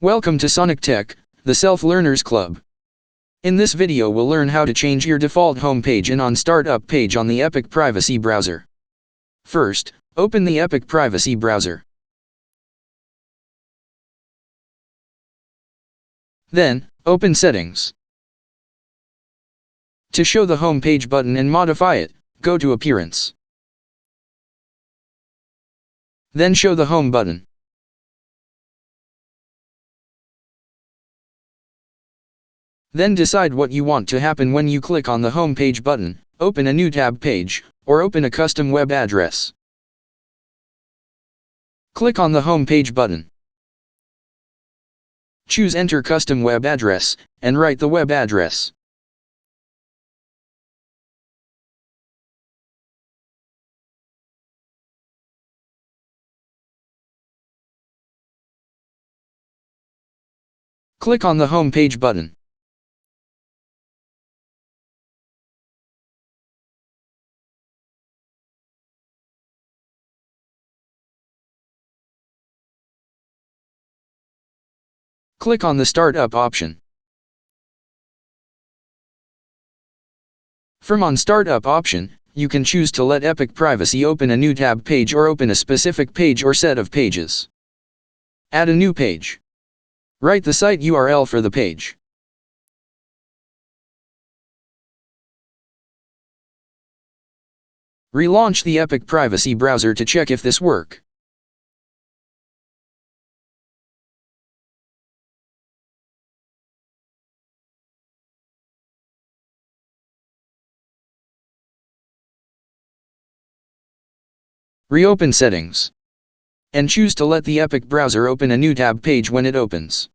Welcome to Sonic Tech, the Self-Learners Club. In this video we'll learn how to change your default home page in on Startup page on the Epic Privacy browser. First, open the Epic Privacy browser. Then, open Settings. To show the home page button and modify it, go to Appearance. Then show the Home button. Then decide what you want to happen when you click on the Home page button, open a new tab page, or open a custom web address. Click on the Home page button. Choose Enter Custom Web Address, and write the web address. Click on the Home page button. Click on the Startup option. From on Startup option, you can choose to let Epic Privacy open a new tab page or open a specific page or set of pages. Add a new page. Write the site URL for the page. Relaunch the Epic Privacy browser to check if this works. Reopen Settings. And choose to let the Epic browser open a new tab page when it opens.